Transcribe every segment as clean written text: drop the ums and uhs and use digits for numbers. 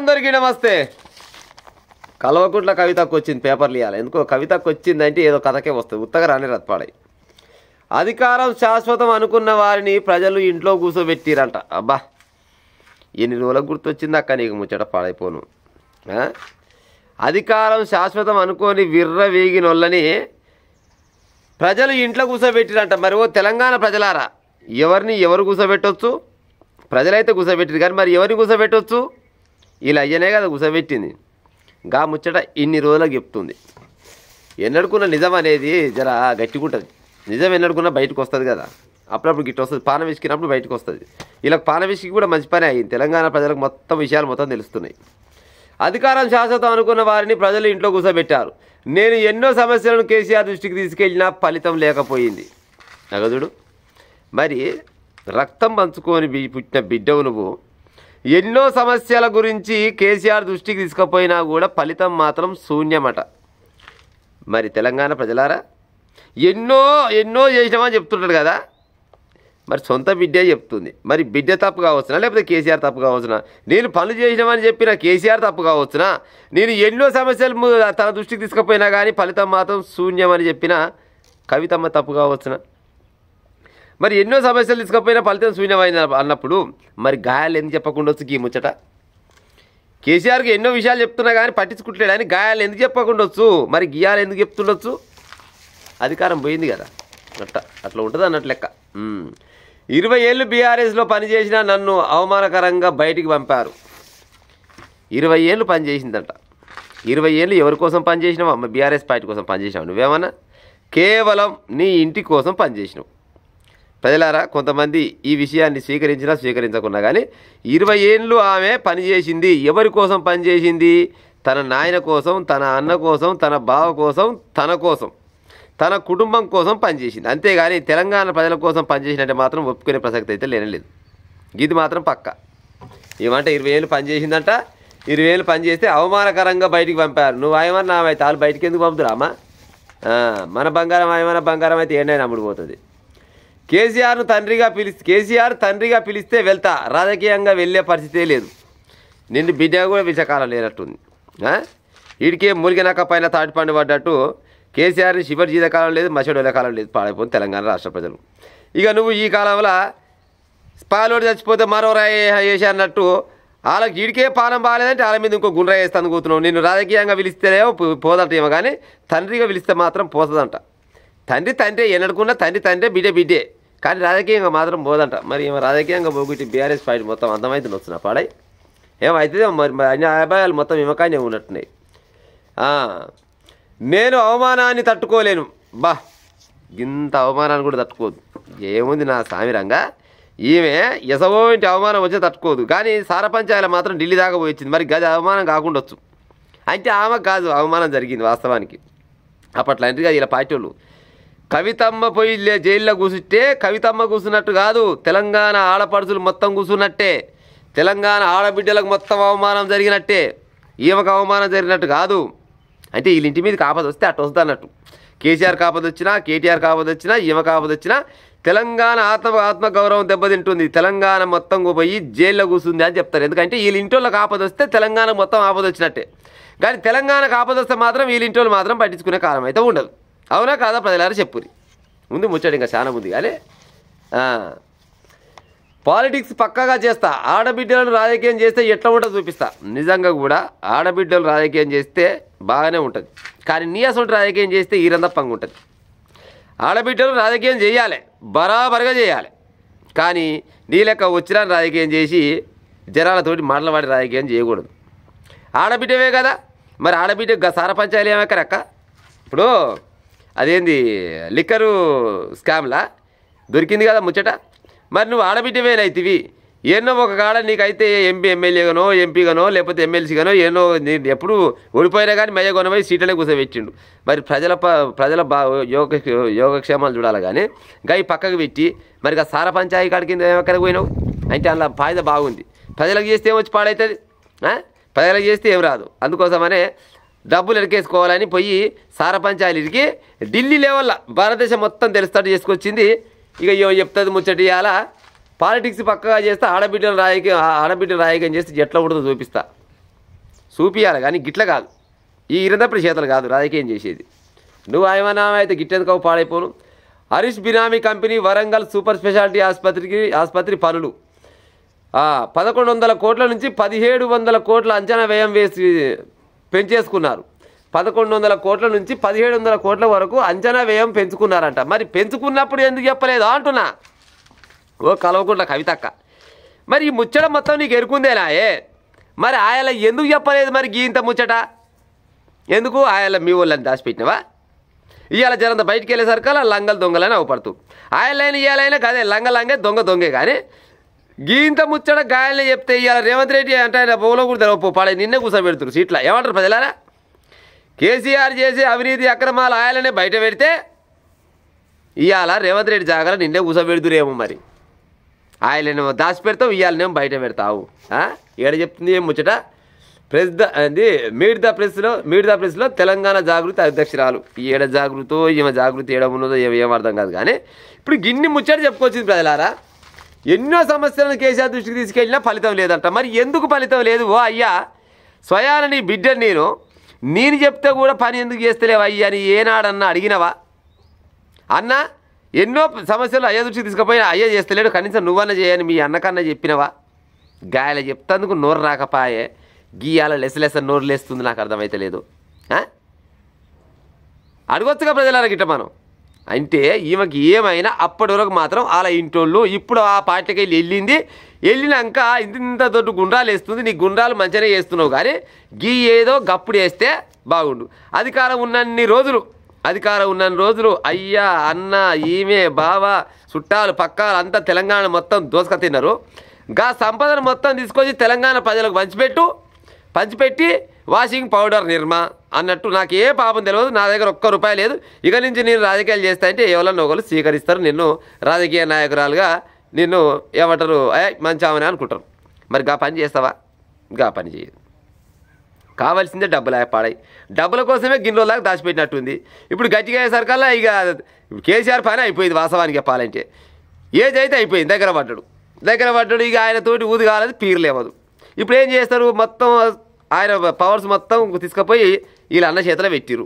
అందరికీ నమస్తే. కల్వకుంట్ల కవితకు వచ్చింది పేపర్లు ఇవ్వాలి. ఎందుకో కవితకు వచ్చిందంటే ఏదో కథకే వస్తుంది, ఉత్తగా రాని రత్పాడై. అధికారం శాశ్వతం అనుకున్న వారిని ప్రజలు ఇంట్లో కూర్చోబెట్టిరంట. అబ్బా, ఎన్ని రోజులకు గుర్తొచ్చింది అక్క నీకు ముచ్చట పాడైపోను. అధికారం శాశ్వతం అనుకొని విర్ర వేగినోళ్ళని ప్రజలు ఇంట్లో కూర్చోబెట్టిరంట. మరి ఓ తెలంగాణ ప్రజలారా, ఎవరిని ఎవరు కూర్చోబెట్టవచ్చు? ప్రజలైతే కూర్చోబెట్టిరు, కానీ మరి ఎవరిని కూర్చోబెట్టవచ్చు? ఇలా అయ్యనే కదా కూర్చోబెట్టింది. గా ముచ్చట ఇన్ని రోజులకు చెప్తుంది. ఎన్నడుకున్న నిజం అనేది జర గట్టిగుంటుంది. నిజం ఎన్నడుకున్నా బయటకు వస్తుంది కదా, అప్పుడప్పుడు గిట్ట వస్తుంది. పాన విసికినప్పుడు బయటకు వస్తుంది. ఇలా పాన విసికి కూడా మంచి పని అయింది. తెలంగాణ ప్రజలకు మొత్తం విషయాలు మొత్తం తెలుస్తున్నాయి. అధికారం శాశ్వతం అనుకున్న వారిని ప్రజలు ఇంట్లో కూర్చోబెట్టారు. నేను ఎన్నో సమస్యలను కేసీఆర్ దృష్టికి తీసుకెళ్ళినా ఫలితం లేకపోయింది. నగదుడు, మరి రక్తం పంచుకొని పుట్టిన బిడ్డవు నువ్వు. ఎన్నో సమస్యల గురించి కేసీఆర్ దృష్టికి తీసుకుపోయినా కూడా ఫలితం మాత్రం శూన్యమట. మరి తెలంగాణ ప్రజలారా, ఎన్నో ఎన్నో చేసినామని చెప్తుంటాడు కదా, మరి సొంత బిడ్డే చెప్తుంది. మరి బిడ్డ తప్పు కావచ్చునా, లేకపోతే కేసీఆర్ తప్పు కావచ్చునా? నేను పనులు చేసినామని చెప్పిన కేసీఆర్ తప్పు కావచ్చునా? నేను ఎన్నో సమస్యలు తన దృష్టికి తీసుకుపోయినా కానీ ఫలితం మాత్రం శూన్యమని చెప్పిన కవితమ్మ తప్పు కావచ్చునా? మరి ఎన్నో సమస్యలు తీసుకుపోయినా ఫలితం శూన్యమైంది అన్నప్పుడు మరి గాయాలు ఎందుకు చెప్పకుండా వచ్చు? ఈ ముచ్చట కేసీఆర్కి ఎన్నో విషయాలు చెప్తున్నా కానీ పట్టించుకుంటలేడు అని గాయాలు ఎందుకు చెప్పకుండా వచ్చు? మరి గియాలు ఎందుకు చెప్తుండొచ్చు? అధికారం పోయింది కదా, అట్లా ఉంటుంది అన్నట్లు లెక్క. 20 ఏళ్ళు బీఆర్ఎస్లో పనిచేసినా నన్ను అవమానకరంగా బయటికి పంపారు. 20 ఏళ్ళు పనిచేసిందంట. 20 ఏళ్ళు ఎవరి కోసం పనిచేసినావు? అమ్మ, బీఆర్ఎస్ పార్టీ కోసం పనిచేసినావు. నువ్వేమన్నా కేవలం నీ ఇంటి కోసం పనిచేసినావు. ప్రజలారా, కొంతమంది ఈ విషయాన్ని స్వీకరించినా స్వీకరించకున్నా కానీ 20 ఏళ్ళు ఆమె పనిచేసింది. ఎవరి కోసం పనిచేసింది? తన నాయన కోసం, తన అన్న కోసం, తన బావ కోసం, తన కోసం, తన కుటుంబం కోసం పనిచేసింది. అంతేగాని తెలంగాణ ప్రజల కోసం పనిచేసినట్టే మాత్రం ఒప్పుకునే ప్రసక్తి అయితే లేనలేదు. ఇది మాత్రం పక్క. ఏమంటే 20 ఏళ్ళు పనిచేసిందంట. 20 ఏళ్ళు పనిచేస్తే అవమానకరంగా బయటికి పంపారు. నువ్వు ఏమన్నా ఆమె తాళ్ళు బయటికి ఎందుకు పంపుతురామా? మన బంగారం ఏమైనా బంగారం అయితే ఏంటైనా అమ్ముడుపోతుంది. కేసీఆర్ తండ్రిగా పిలిస్తే వెళ్తా, రాజకీయంగా వెళ్ళే పరిస్థితే లేదు. నిన్ను బిడ్డ కూడా విషకాలం లేనట్టుంది. వీడికే మురిగినాక పైన తాటిపండు పడ్డట్టు కేసీఆర్ని శివర్ జీతకాలం లేదు, మసడోల కాలం లేదు. పాడైపోయింది తెలంగాణ రాష్ట్ర ప్రజలు. ఇక నువ్వు ఈ కాలంలో పాలోడు చచ్చిపోతే మరో రాయి వేసి అన్నట్టు వాళ్ళకి వీడికే పానం బాగాలేదంటే వాళ్ళ మీద ఇంకో గుండ్రా వేస్తాను కూతున్నావు. నిన్ను రాజకీయంగా పిలిస్తేనేమో పోదంట ఏమో, కానీ తండ్రిగా పిలిస్తే మాత్రం పోతుందంట. తండ్రి ఎన్నడుకున్నా తండ్రి బిడ్డే, కానీ రాజకీయంగా మాత్రం పోదంట. మరి ఏమో రాజకీయంగా పోగొట్టి బీఆర్ఎస్ పార్టీ మొత్తం అందమైతే వస్తున్నా పాడై ఏమైతే మరి అన్ని అభిప్రాయాలు మొత్తం విమకానే ఉన్నట్టున్నాయి. నేను అవమానాన్ని తట్టుకోలేను. బా, ఇంత అవమానాన్ని కూడా తట్టుకోదు. ఏముంది నా సామిరంగా, ఈమె ఎసవో ఇంటి అవమానం వచ్చే తట్టుకోదు, కానీ సారపంచాయలు మాత్రం ఢిల్లీ దాకా పోయింది. మరి గది అవమానం కాకుండా వచ్చు అంటే ఆమెకు కాదు అవమానం జరిగింది వాస్తవానికి. అప్పట్లో అంటే ఇలా పార్టీ వాళ్ళు కవితమ్మ పోయి జైల్లో కూర్చుంటే కవితమ్మ కూర్చున్నట్టు కాదు, తెలంగాణ ఆడపడుచులు మొత్తం కూర్చున్నట్టే, తెలంగాణ ఆడబిడ్డలకు మొత్తం అవమానం జరిగినట్టే. ఈమెకు అవమానం జరిగినట్టు కాదు. అంటే వీళ్ళ ఇంటి మీదకి ఆపద వస్తే అట్టు వస్తుంది అన్నట్టు. కేసీఆర్ కాపద వచ్చినా, కేటీఆర్ కాపద వచ్చినా, ఈమె కాపద వచ్చినా తెలంగాణ ఆత్మగౌరవం దెబ్బతింటుంది. తెలంగాణ మొత్తం పోయి జైల్లో కూర్చుంది అని చెప్తారు. ఎందుకంటే వీళ్ళ ఇంటోళ్ళకి ఆపద వస్తే తెలంగాణ మొత్తం ఆపద వచ్చినట్టే. కానీ తెలంగాణకు ఆపద వస్తే మాత్రం వీళ్ళ ఇంటోళ్ళు మాత్రం పట్టించుకునే కాలం అయితే ఉండదు. అవునా కాదా ప్రజలారా చెప్పురి. ముందు ముచ్చట ఇంకా చాలా ఉంది. కానీ పాలిటిక్స్ పక్కాగా చేస్తా. ఆడబిడ్డలను రాజకీయం చేస్తే ఎట్లా ఉంటుందో చూపిస్తా. నిజంగా కూడా ఆడబిడ్డలు రాజకీయం చేస్తే బాగానే ఉంటుంది, కానీ నీ అసలు రాజకీయం చేస్తే ఈరందప్పంగా ఉంటుంది. ఆడబిడ్డలు రాజకీయం చేయాలి, బరాబరుగా చేయాలి, కానీ నీ లెక్క వచ్చిన రాజకీయం చేసి జనాలతోటి మాటలవాడి రాజకీయం చేయకూడదు. ఆడబిడ్డవే కదా, మరి ఆడబిడ్డ సారపంచాయలు ఏమెక్కరక్క? ఇప్పుడు అదేంది లిక్కరు స్కామ్లా దొరికింది కదా ముచ్చట. మరి నువ్వు ఆడబిడ్డవేనైతివి, ఎన్నో ఒక కాడ నీకైతే ఎమ్మెల్యేగానో ఎంపీగానో లేకపోతే ఎమ్మెల్సీగానో ఎన్నో ఎప్పుడు ఓడిపోయినా కానీ మెయ్య కొనబోయి సీట్లనే కూర్చోబెట్టిండు. మరి ప్రజల యోగక్షేమాలు చూడాలి. కానీ గై పక్కకు పెట్టి మరి సార పంచాయతీ కాడికి ఎక్కడికి పోయినావు అంటే అందులో ఫాయిదా బాగుంది. ప్రజలకు చేస్తే ఏమొచ్చి పాడవుతుంది, ప్రజలకు చేస్తే ఏం రాదు. అందుకోసమనే డబ్బులు ఎరికేసుకోవాలని పోయి సార పంచాయతీకి ఢిల్లీ లెవెల్లో భారతదేశం మొత్తం తెలుస్తాడు చేసుకొచ్చింది. ఇక చెప్తుంది ముచ్చట. ఇవాళ పాలిటిక్స్ పక్కగా చేస్తే ఆడబిడ్డలు రాజకీయం చేస్తే ఎట్లా ఉంటుందో చూపిస్తా. చూపియాలి కానీ గిట్ల కాదు. ఈ ఇరందప్పుడు చేతలు కాదు రాజకీయం చేసేది. నువ్వు ఏమన్నా అయితే గిట్టెందుకు పాడైపోను. హరీష్ బినామీ కంపెనీ వరంగల్ సూపర్ స్పెషాలిటీ ఆసుపత్రి పనులు 1100 కోట్ల నుంచి 1700 కోట్ల అంచనా వ్యయం వేసి పెంచేసుకున్నారు. 1100 కోట్ల నుంచి 1700 కోట్ల వరకు అంచనా వ్యయం పెంచుకున్నారంట. మరి పెంచుకున్నప్పుడు ఎందుకు చెప్పలేదు అంటున్నా. ఓ కలవకుండా కవితక్క, మరి ఈ ముచ్చట మొత్తం నీకు ఎరుకుందేనా? మరి ఆయన ఎందుకు చెప్పలేదు? మరి ఇంత ముచ్చట ఎందుకు? ఆయన మీ వాళ్ళని దాచిపెట్టినవా? ఇవాళ జరంత బయటికి వెళ్ళేసరికి అలా లంగలు దొంగలని అవపడుతూ ఆయనలైనా ఇవాళైనా కదే లంగే దొంగే. కానీ గీంత ముచ్చట గాయలనే చెప్తే ఇవాళ రేవంత్ రెడ్డి అంటే ఆయన బోలో కూడా పాడే నిన్నే కూర్చోబెడుతున్నారు సీట్ల. ఏమంటారు ప్రజలారా? కేసీఆర్ చేసే అవినీతి అక్రమాలు ఆయననే బయట పెడితే ఇవాళ రేవంత్ రెడ్డి జాగాలో నిన్నే కూర్చోబెడుతురేమో. మరి ఆయననేమో దాచి పెడతావు, ఇవాళనేమో బయట పెడతావు. ఏడ చెప్తుంది ఏం ముచ్చట? మీట్ ద ప్రెస్లో తెలంగాణ జాగృతి అధ్యక్షురాలు. ఏడ జాగృతో ఈమె జాగృతి ఏడ ఉన్నదో ఏం అర్థం కాదు. కానీ ఇప్పుడు గిన్ని ముచ్చట చెప్పుకొచ్చింది ప్రజలారా. ఎన్నో సమస్యలను కేసీఆర్ దృష్టికి తీసుకెళ్ళినా ఫలితం లేదంట. మరి ఎందుకు ఫలితం లేదు? ఓ అయ్యా, స్వయాన నీ బిడ్డని నేను చెప్తే కూడా పని ఎందుకు చేస్తలేవు అయ్యా అని ఏనాడన్నా అడిగినవా? అన్న ఎన్నో సమస్యలు అయ్యా దృష్టికి తీసుకుపోయినా అయ్యా చేస్తలేడు, కనీసం నువ్వన్నా చేయని మీ అన్నకన్నా చెప్పినవా? గాయల చెప్తందుకు నోరు రాకపాయే, గీయాల లెసలెస నోరు లేస్తుంది. నాకు అర్థమైతే లేదు. అడగొచ్చుగా ప్రజలారా గిట్ట మనం అంటే ఈమెకి ఏమైనా అప్పటి వరకు మాత్రం అలా ఇంటోళ్ళు. ఇప్పుడు ఆ పార్టీకి వెళ్ళినాక ఇంత దొడ్డు గుండ్రాలు వేస్తుంది. నీ గుండ్రాలు మంచిగానే వేస్తున్నావు కానీ గీ ఏదో గప్పుడు వేస్తే బాగుండు. అధికారం ఉన్నన్ని రోజులు అయ్యా అన్న ఈమె బావ చుట్టాలు పక్కాలు అంతా తెలంగాణ మొత్తం దోసక తిన్నారు. గా సంపదను మొత్తం తీసుకొచ్చి తెలంగాణ ప్రజలకు పంచిపెట్టి వాషింగ్ పౌడర్ నిర్మా అన్నట్టు నాకు ఏ పాపం తెలియదు. నా దగ్గర ₹1 లేదు. ఇక నుంచి నేను రాజకీయాలు చేస్తా అంటే ఎవరన్నా ఒకరు స్వీకరిస్తారు. నిన్ను రాజకీయ నాయకురాలుగా నిన్ను ఏమంటారు, మంచి ఆమెనే అనుకుంటారు. మరి గా పని చేస్తావా? గా పని చేయదు. కావాల్సిందే డబ్బులు పాడాయి. డబ్బుల కోసమే గిన్నెలాగా దాచిపెట్టినట్టుంది. ఇప్పుడు గట్టిగా అయ్యేసరికల్లా ఇక కేసీఆర్ పని అయిపోయింది. వాస్తవానికి చెప్పాలంటే ఏజ్ అయితే అయిపోయింది. దగ్గర పడ్డాడు. ఇక ఆయనతోటి ఊది కాలేదు, పీర్లేవదు. ఇప్పుడు ఏం చేస్తారు? మొత్తం ఆయన పవర్స్ మొత్తం తీసుకుపోయి వీళ్ళ అన్న చేతిలో పెట్టిరు.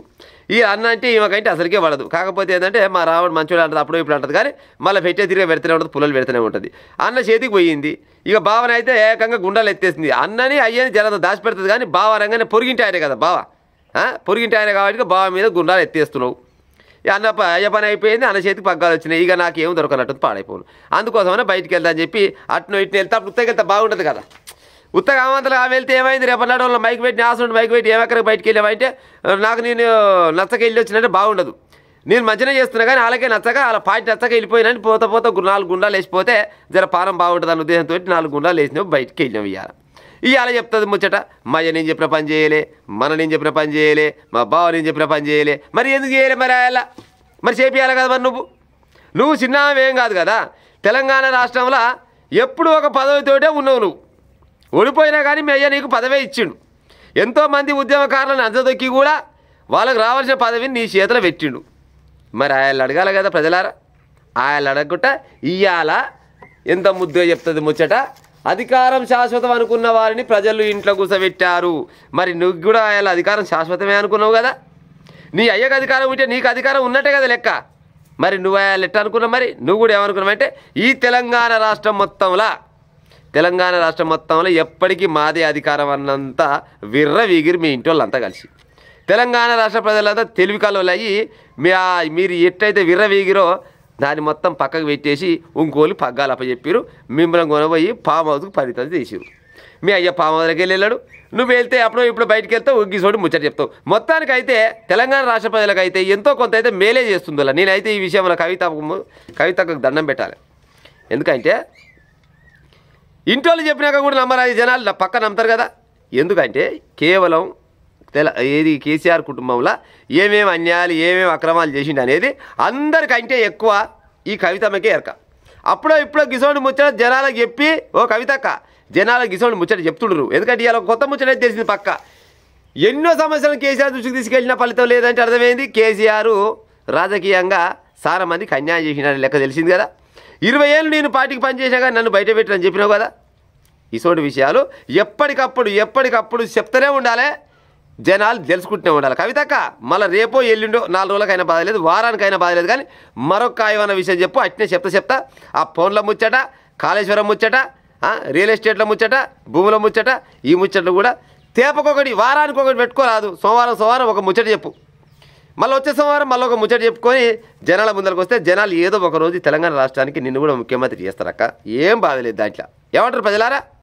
ఈ అన్న అంటే ఈమెకంటే అసలుకే పడదు. కాకపోతే ఏంటంటే మా రావణ మంచోడు అంటుంది, అప్పుడు ఇప్పుడు అంటుంది. కానీ మళ్ళీ తిరిగి పెడుతూనే ఉంటుంది, పుల్లలు పెడుతూనే ఉంటుంది. అన్న చేతికి పోయింది. ఇక భావన అయితే ఏకంగా గుండాలు ఎత్తేసింది. అన్నని అయ్యని జనంత దాచిపెడుతుంది. కానీ బావ రంగానే పొరిగింటి ఆయన కదా బావ, పొరిగింటి ఆయన కాబట్టి బావ మీద గుండాలు ఎత్తేస్తున్నావు. అయ్య పని అయిపోయింది. అన్న చేతికి పగ్గాలు వచ్చినాయి. ఇక నాకేం దొరకనట్టు పాడైపోను. అందుకోసమనే బయటికి వెళ్తా అని చెప్పి అట్ను ఇట్ను వెళ్తే అప్పుడు ఉత్తగా వెళ్తే బాగుంటుంది కదా. ఉత్తగా ఆమంతలు వెళ్తే ఏమైంది? రేపటి వాళ్ళు మైక్ పెట్టి ఆసుండి మైక్ పెట్టి ఏమెక్కడికి బయటికి వెళ్ళామంటే నాకు నేను నచ్చక వెళ్ళి వచ్చినట్టే బాగుండదు. నేను మంచిగా చేస్తున్నా కానీ వాళ్ళకే నచ్చక వాళ్ళ పార్టీ నచ్చక వెళ్ళిపోయినని పోతా 4 గుండాలు వేసిపోతే జర పానం బాగుంటుంది అన్న ఉద్దేశంతో 4 గుండాలు వేసినావు, బయటికి వెళ్ళినాం. ఇవాళ చెప్తుంది ముచ్చట, మా అయ్య నేను చెప్పిన పని చేయలే, నేను చెప్పిన పని చేయలే, మా బావ నేను చెప్పిన పని చేయలే. మరి ఎందుకు చేయలే? మరి అలా మరి చేపియాలి కదా. మరి నువ్వు చిన్నవేం కాదు కదా. తెలంగాణ రాష్ట్రంలో ఎప్పుడు ఒక పదవితోటే ఉన్నావు. నువ్వు ఓడిపోయినా కానీ మీ అయ్య నీకు పదవే ఇచ్చిండు. ఎంతోమంది ఉద్యమకారులను అంచదొక్కి కూడా వాళ్ళకు రావాల్సిన పదవిని నీ చేతిలో పెట్టిండు. మరి ఆయన అడగాలి కదా ప్రజలారా. ఆయన అడగకుండా ఇయ్యాల ఎంత ముద్దుగా చెప్తుంది ముచ్చట. అధికారం శాశ్వతం అనుకున్న వారిని ప్రజలు ఇంట్లో కూర్చోబెట్టారు. మరి నువ్వు కూడా ఆయన అధికారం శాశ్వతమే అనుకున్నావు కదా. నీ అయ్యకు అధికారం ఉంటే నీకు అధికారం ఉన్నట్టే కదా లెక్క. మరి నువ్వు ఆయన ఎట్లా అనుకున్నావు? మరి నువ్వు కూడా ఏమనుకున్నావు అంటే ఈ తెలంగాణ రాష్ట్రం మొత్తంలో ఎప్పటికీ మాదే అధికారం అన్నంత విర్రవీగిరి మీ ఇంటి వాళ్ళంతా కలిసి. తెలంగాణ రాష్ట్ర ప్రజలంతా తెలివి కలవలు అయ్యి మీరు ఎట్టయితే విర్రవీగిరో దాన్ని మొత్తం పక్కకు పెట్టేసి ఇంకోళ్ళు పగ్గాలు అప్పచెప్పారు. మిమ్మల్ని కొనబోయి ఫామ్ హౌస్కి పరిమితం చేసారు. మీ అయ్య ఫామ్ హౌస్కి వెళ్ళాడు. నువ్వు వెళ్తే అప్పుడు ఇప్పుడు బయటికి వెళ్తావు, ఉగ్గిసోటి ముచ్చట చెప్తావు. మొత్తానికైతే తెలంగాణ రాష్ట్ర ప్రజలకైతే ఎంతో కొంత అయితే మేలే చేస్తుంది. నేనైతే ఈ విషయంలో కవితకు దండం పెట్టాలి. ఎందుకంటే ఇంట్లో చెప్పినాక కూడా నమ్మరాని జనాలు పక్క నమ్ముతారు కదా. ఎందుకంటే కేవలం ఏది కేసీఆర్ కుటుంబంలో ఏమేమి అన్యాయాలు ఏమేమి అక్రమాలు చేసిండు అనేది అందరికంటే ఎక్కువ ఈ కవితమ్మకే ఎరక. అప్పుడో ఇప్పుడో గిసోడి ముచ్చట జనాలకు చెప్పి ఓ కవితక్క జనాలకు గిసోడి ముచ్చట చెప్తుండ్రు. ఎందుకంటే ఇలా కొత్త ముచ్చట అయితే తెలిసింది పక్క. ఎన్నో సమస్యలను కేసీఆర్ దృష్టికి తీసుకెళ్ళిన ఫలితం లేదంటే అర్థమైంది. కేసీఆర్ రాజకీయంగా చాలా మందికి అన్యాయం చేసిన లెక్క తెలిసింది కదా. 20 ఏళ్ళు నేను పార్టీకి పనిచేసినా కానీ నన్ను బయట పెట్టని చెప్పినావు కదా. ఇటువంటి విషయాలు ఎప్పటికప్పుడు చెప్తూనే ఉండాలి, జనాలు తెలుసుకుంటూనే ఉండాలి. కవితక్క మళ్ళీ రేపో ఎల్లుండో 4 రోజులకైనా బాధ లేదు, వారానికైనా బాధ లేదు, కానీ మరొక ఏమైనా విషయం చెప్పు. అట్నే చెప్తా ఆ ఫోన్ల ముచ్చట, కాళేశ్వరం ముచ్చట, రియల్ ఎస్టేట్ల ముచ్చట, భూముల ముచ్చట, ఈ ముచ్చట్లు కూడా తేపకొకటి వారానికి ఒకటి పెట్టుకోరాదు. సోమవారం ఒక ముచ్చట చెప్పు, మళ్ళీ వచ్చే సోమవారం మళ్ళీ ఒక ముచ్చట చెప్పుకొని జనాల ముందరకు వస్తే జనాలు ఏదో ఒక రోజు తెలంగాణ రాష్ట్రానికి నిన్ను కూడా ముఖ్యమంత్రి చేస్తారక్క. ఏం బాధ లేదు దాంట్లో. ఏమంటారు ప్రజలారా?